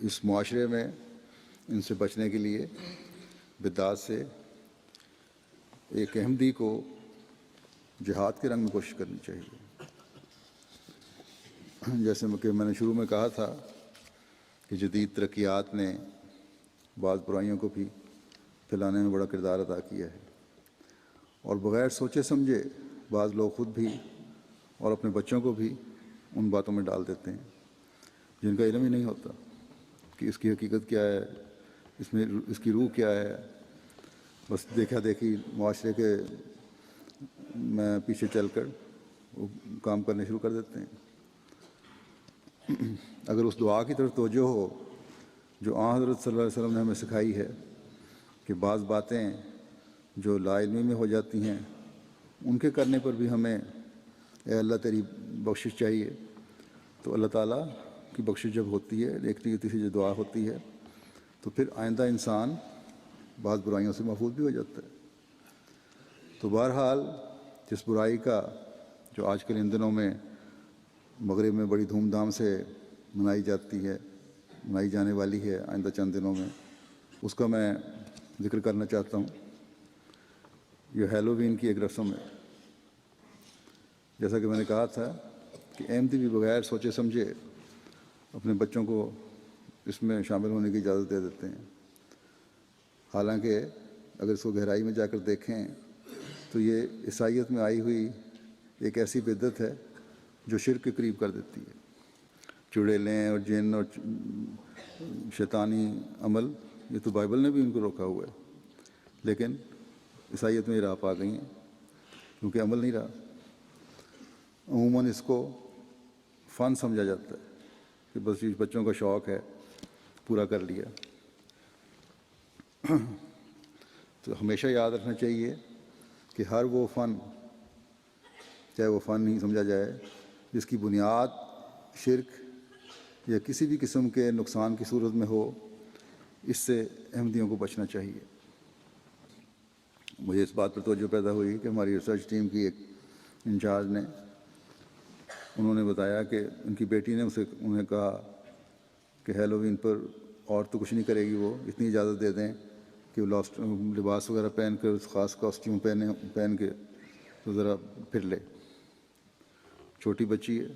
اس معاشرے میں ان سے بچنے کے لیے بدعات سے ایک احمدی کو جہاد کے رنگ میں کوشش کرنی چاہیے. جیسے کہ میں نے شروع میں کہا تھا کہ جدید ترقیات نے بعض برائیوں کو بھی پھیلانے میں بڑا کردار ادا کیا ہے، اور بغیر سوچے سمجھے بعض لوگ خود بھی اور اپنے بچوں کو بھی ان باتوں میں ڈال دیتے ہیں جن کا علم ہی نہیں ہوتا کہ اس کی حقیقت کیا ہے، اس میں اس کی روح کیا ہے. بس دیکھا دیکھی معاشرے کے میں پیچھے چل کر وہ کام کرنے شروع کر دیتے ہیں. اگر اس دعا کی طرف توجہ ہو جو آن حضرت صلی اللہ علیہ وسلم نے ہمیں سکھائی ہے کہ بعض باتیں جو لا علمی میں ہو جاتی ہیں ان کے کرنے پر بھی ہمیں اے اللہ تیری بخشش چاہیے، تو اللہ تعالیٰ کی بخشش جب ہوتی ہے، ایک نیتی سے جو دعا ہوتی ہے، تو پھر آئندہ انسان بعض برائیوں سے محفوظ بھی ہو جاتا ہے. تو بہرحال جس برائی کا جو آج کل ان دنوں میں مغرب میں بڑی دھوم دھام سے منائی جانے والی ہے آئندہ چند دنوں میں، اس کا میں ذکر کرنا چاہتا ہوں. یہ ہیلووین کی ایک رسم ہے. جیسا کہ میں نے کہا تھا کہ احمدی بھی بغیر سوچے سمجھے اپنے بچوں کو اس میں شامل ہونے کی اجازت دے دیتے ہیں، حالانکہ اگر اس کو گہرائی میں جا کر دیکھیں تو یہ عیسائیت میں آئی ہوئی ایک ایسی بدعت ہے جو شرک کے قریب کر دیتی ہے. چڑیلیں اور جن اور شیطانی عمل، یہ تو بائبل نے بھی ان کو روکا ہوا ہے، لیکن عیسائیت میں یہ راہ آ گئی ہیں کیونکہ عمل نہیں رہا. عموماً اس کو فن سمجھا جاتا ہے کہ بس یہ بچوں کا شوق ہے، پورا کر لیا. تو ہمیشہ یاد رکھنا چاہیے کہ ہر وہ فن، چاہے وہ فن ہی سمجھا جائے، جس کی بنیاد شرک یا کسی بھی قسم کے نقصان کی صورت میں ہو، اس سے احمدیوں کو بچنا چاہیے. مجھے اس بات پر توجہ پیدا ہوئی کہ ہماری ریسرچ ٹیم کی ایک انچارج نے، انہوں نے بتایا کہ ان کی بیٹی نے انہیں کہا کہ ہیلووین پر اور تو کچھ نہیں کرے گی، وہ اتنی اجازت دے دیں کہ وہ لباس وغیرہ پہن کر خاص کاسٹیوم پہن کے تو ذرا پھر لے. چھوٹی بچی ہے،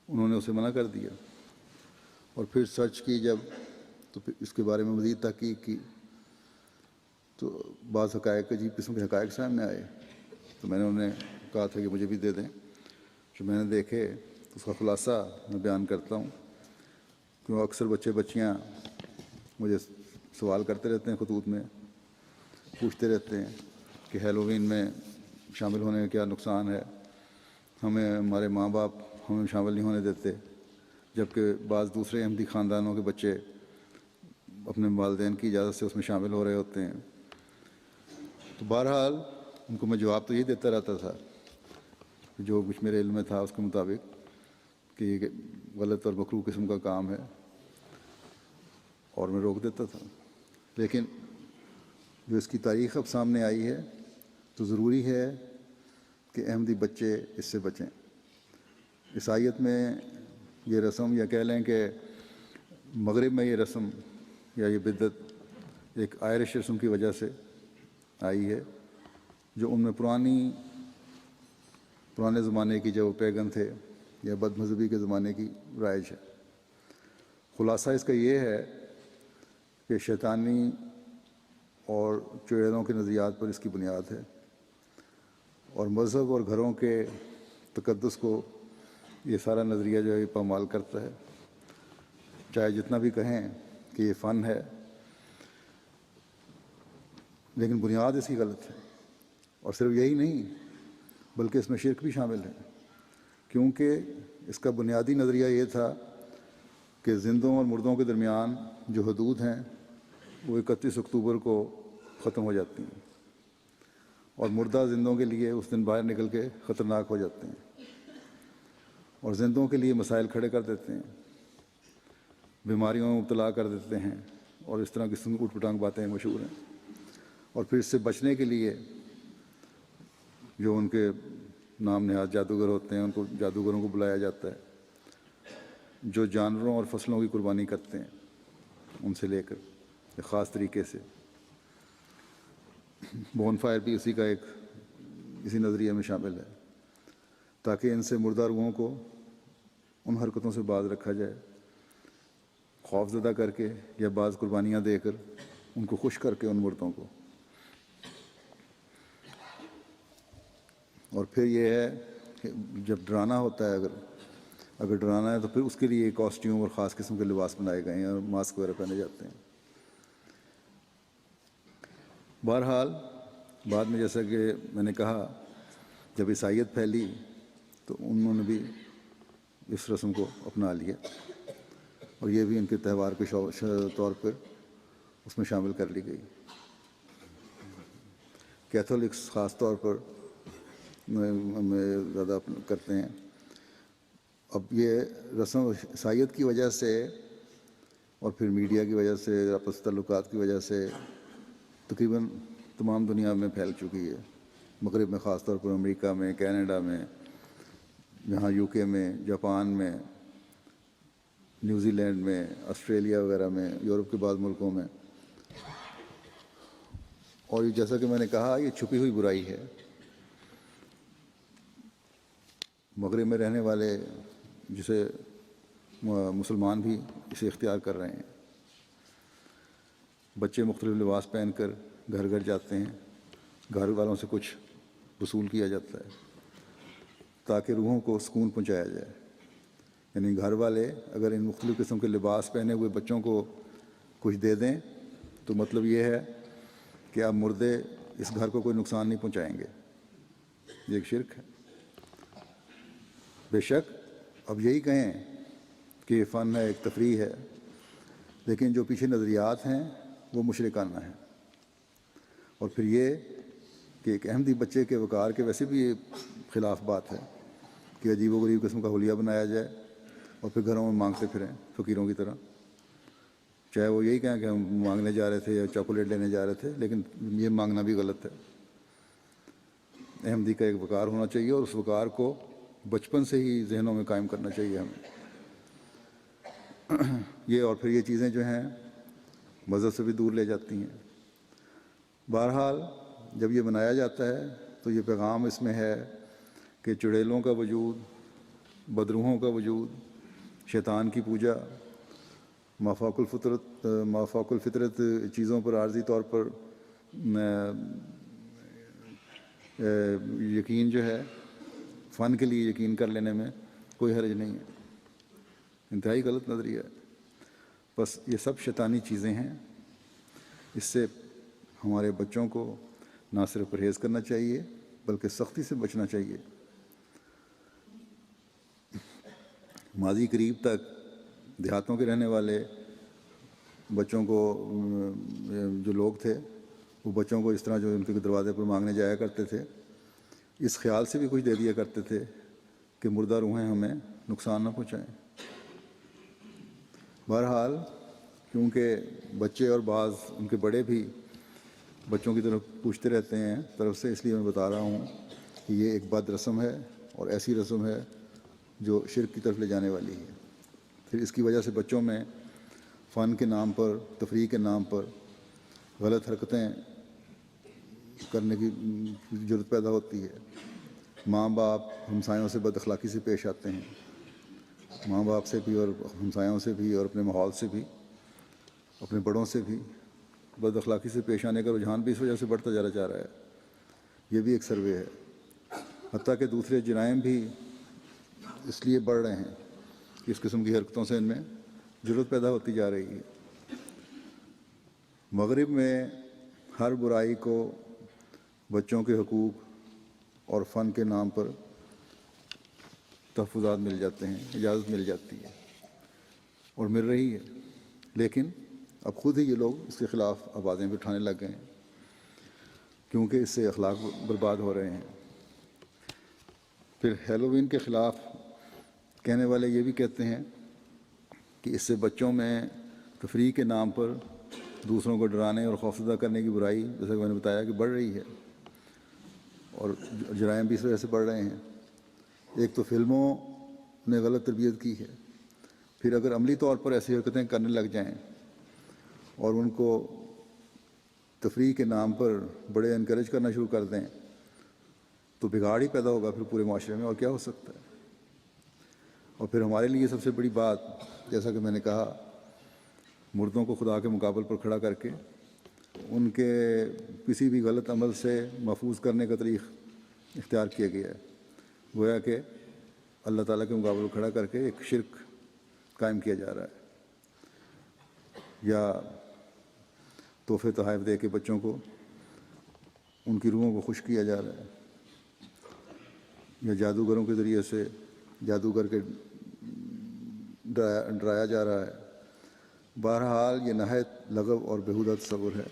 انہوں نے اسے منع کر دیا. اور پھر سرچ کی جب، تو پھر اس کے بارے میں مزید تحقیق کی تو بعض حقائق، عجیب قسم کے حقائق سامنے آئے. تو میں نے انہیں کہا تھا کہ مجھے بھی دے دیں. جو میں نے دیکھے تو اس کا خلاصہ میں بیان کرتا ہوں، کیوں اکثر بچیاں مجھے سوال کرتے رہتے ہیں، خطوط میں پوچھتے رہتے ہیں کہ ہیلووین میں شامل ہونے کا کیا نقصان ہے. ہمارے ماں باپ ہمیں شامل نہیں ہونے دیتے، جبکہ بعض دوسرے احمدی خاندانوں کے بچے اپنے والدین کی اجازت سے اس میں شامل ہو رہے ہوتے ہیں. تو بہرحال ان کو میں جواب تو یہی دیتا رہتا تھا جو کچھ میرے علم میں تھا اس کے مطابق کہ یہ غلط اور مکروہ قسم کا کام ہے، اور میں روک دیتا تھا. لیکن جو اس کی تاریخ اب سامنے آئی ہے تو ضروری ہے کہ احمدی بچے اس سے بچیں. عیسائیت میں یہ رسم، یا کہہ لیں کہ مغرب میں یہ رسم یا یہ بدعت ایک آئرش رسم کی وجہ سے آئی ہے، جو ان میں پرانے زمانے کی جو پیگن تھے یا بد مذہبی کے زمانے کی رائج ہے. خلاصہ اس کا یہ ہے کہ شیطانی اور چڑیلوں کے نظریات پر اس کی بنیاد ہے، اور مذہب اور گھروں کے تقدس کو یہ سارا نظریہ جو ہے یہ پامال کرتا ہے. چاہے جتنا بھی کہیں کہ یہ فن ہے، لیکن بنیاد اس کی غلط ہے. اور صرف یہی نہیں بلکہ اس میں شرک بھی شامل ہے، کیونکہ اس کا بنیادی نظریہ یہ تھا کہ زندوں اور مردوں کے درمیان جو حدود ہیں وہ 31 اکتوبر کو ختم ہو جاتی ہیں، اور مردہ زندوں کے لیے اس دن باہر نکل کے خطرناک ہو جاتے ہیں، اور زندوں کے لیے مسائل کھڑے کر دیتے ہیں، بیماریوں میں مبتلا کر دیتے ہیں، اور اس طرح کی اوٹ پٹانگ باتیں مشہور ہیں. اور پھر اس سے بچنے کے لیے جو ان کے نام نہاد جادوگر ہوتے ہیں، ان کو جادوگروں کو بلایا جاتا ہے. جو جانوروں اور فصلوں کی قربانی کرتے ہیں ان سے لے کر ایک خاص طریقے سے. بون فائر بھی اسی نظریے میں شامل ہے تاکہ ان سے مردہ روحوں کو ان حرکتوں سے باز رکھا جائے، خوف زدہ کر کے یا بعض قربانیاں دے کر ان کو خوش کر کے ان مردوں کو. اور پھر یہ ہے کہ جب ڈرانا ہوتا ہے، اگر ڈرانا ہے تو پھر اس کے لیے کاسٹیوم اور خاص قسم کے لباس بنائے گئے ہیں اور ماسک وغیرہ پہنے جاتے ہیں. بہرحال بعد میں جیسا کہ میں نے کہا جب عیسائیت پھیلی تو انہوں نے بھی اس رسم کو اپنا لیا اور یہ بھی ان کے تہوار کے طور پر اس میں شامل کر لی گئی. کیتھولکس خاص طور پر زیادہ کرتے ہیں. اب یہ رسم عیسائیت کی وجہ سے اور پھر میڈیا کی وجہ سے، آپس تعلقات کی وجہ سے تقریباً تمام دنیا میں پھیل چکی ہے. مغرب میں خاص طور پر امریکہ میں، کینیڈا میں، یہاں یو کے میں، جاپان میں، نیوزی لینڈ میں، آسٹریلیا وغیرہ میں، یورپ کے بعض ملکوں میں. اور جیسا کہ میں نے کہا یہ چھپی ہوئی برائی ہے. مغرب میں رہنے والے جسے مسلمان بھی اسے اختیار کر رہے ہیں. بچے مختلف لباس پہن کر گھر گھر جاتے ہیں، گھر والوں سے کچھ وصول کیا جاتا ہے تاکہ روحوں کو سکون پہنچایا جائے. یعنی گھر والے اگر ان مختلف قسم کے لباس پہنے ہوئے بچوں کو کچھ دے دیں تو مطلب یہ ہے کہ اب مردے اس گھر کو کوئی نقصان نہیں پہنچائیں گے. یہ ایک شرک ہے. بے شک اب یہی کہیں کہ یہ فن ہے، ایک تفریح ہے، لیکن جو پیچھے نظریات ہیں وہ مشرکانہ ہیں. اور پھر یہ کہ ایک احمدی بچے کے وقار کے ویسے بھی یہ خلاف بات ہے کہ عجیب و غریب قسم کا حلیہ بنایا جائے اور پھر گھروں میں مانگتے پھریں فقیروں کی طرح. چاہے وہ یہی کہیں کہ ہم مانگنے جا رہے تھے یا چاکلیٹ لینے جا رہے تھے، لیکن یہ مانگنا بھی غلط ہے. احمدی کا ایک وقار ہونا چاہیے اور اس وقار کو بچپن سے ہی ذہنوں میں قائم کرنا چاہیے ہمیں. یہ اور پھر یہ چیزیں جو ہیں مذہب سے بھی دور لے جاتی ہیں. بہرحال جب یہ بنایا جاتا ہے تو یہ پیغام اس میں ہے کہ چڑیلوں کا وجود، بدروحوں کا وجود، شیطان کی پوجا، مافوق الفطرت چیزوں پر عارضی طور پر یقین جو ہے، فن کے لیے یقین کر لینے میں کوئی حرج نہیں ہے. انتہائی غلط نظریہ ہے. بس یہ سب شیطانی چیزیں ہیں. اس سے ہمارے بچوں کو نہ صرف پرہیز کرنا چاہیے بلکہ سختی سے بچنا چاہیے. ماضی قریب تک دیہاتوں کے رہنے والے بچوں کو جو لوگ تھے وہ بچوں کو اس طرح جو ان کے دروازے پر مانگنے جایا کرتے تھے اس خیال سے بھی کچھ دے دیا کرتے تھے کہ مردہ روحیں ہمیں نقصان نہ پہنچائیں. بہرحال کیونکہ بچے اور بعض ان کے بڑے بھی بچوں کی طرف پوچھتے رہتے ہیں طرف سے، اس لیے میں بتا رہا ہوں کہ یہ ایک بد رسم ہے اور ایسی رسم ہے جو شرک کی طرف لے جانے والی ہے. پھر اس کی وجہ سے بچوں میں فن کے نام پر، تفریح کے نام پر غلط حرکتیں کرنے کی ضرورت پیدا ہوتی ہے. ماں باپ ہمسایوں سے بد اخلاقی سے پیش آتے ہیں، ماں باپ سے بھی اور ہمسایوں سے بھی اور اپنے ماحول سے بھی، اپنے بڑوں سے بھی بد اخلاقی سے پیش آنے کا رجحان بھی اس وجہ سے بڑھتا جا رہا ہے. یہ بھی ایک سروے ہے. حتیٰ کہ دوسرے جرائم بھی اس لیے بڑھ رہے ہیں کہ اس قسم کی حرکتوں سے ان میں ضرورت پیدا ہوتی جا رہی ہے. مغرب میں ہر برائی کو بچوں کے حقوق اور فن کے نام پر تحفظات مل جاتے ہیں، اجازت مل جاتی ہے اور مل رہی ہے. لیکن اب خود ہی یہ لوگ اس کے خلاف آوازیں بھی اٹھانے لگ گئے ہیں کیونکہ اس سے اخلاق برباد ہو رہے ہیں. پھر ہیلووین کے خلاف کہنے والے یہ بھی کہتے ہیں کہ اس سے بچوں میں تفریح کے نام پر دوسروں کو ڈرانے اور خوفزدہ کرنے کی برائی، جیسا کہ میں نے بتایا، کہ بڑھ رہی ہے اور جرائم بھی اس وجہ سے بڑھ رہے ہیں. ایک تو فلموں نے غلط تربیت کی ہے، پھر اگر عملی طور پر ایسی حرکتیں کرنے لگ جائیں اور ان کو تفریح کے نام پر بڑے انکریج کرنا شروع کر دیں تو بگاڑ ہی پیدا ہوگا پھر پورے معاشرے میں، اور کیا ہو سکتا ہے۔ اور پھر ہمارے لیے سب سے بڑی بات، جیسا کہ میں نے کہا، مردوں کو خدا کے مقابل پر کھڑا کر کے ان کے کسی بھی غلط عمل سے محفوظ کرنے کا طریق اختیار کیا گیا ہے، گویا کہ اللہ تعالیٰ کے مقابل کھڑا کر کے ایک شرک قائم کیا جا رہا ہے، یا تحفے تحائف دے کے بچوں کو ان کی روحوں کو خوش کیا جا رہا ہے، یا جادوگروں کے ذریعے سے جادوگر کے ڈرایا جا رہا ہے۔ بہرحال یہ نہایت لغو اور بیہودہ تصور ہے۔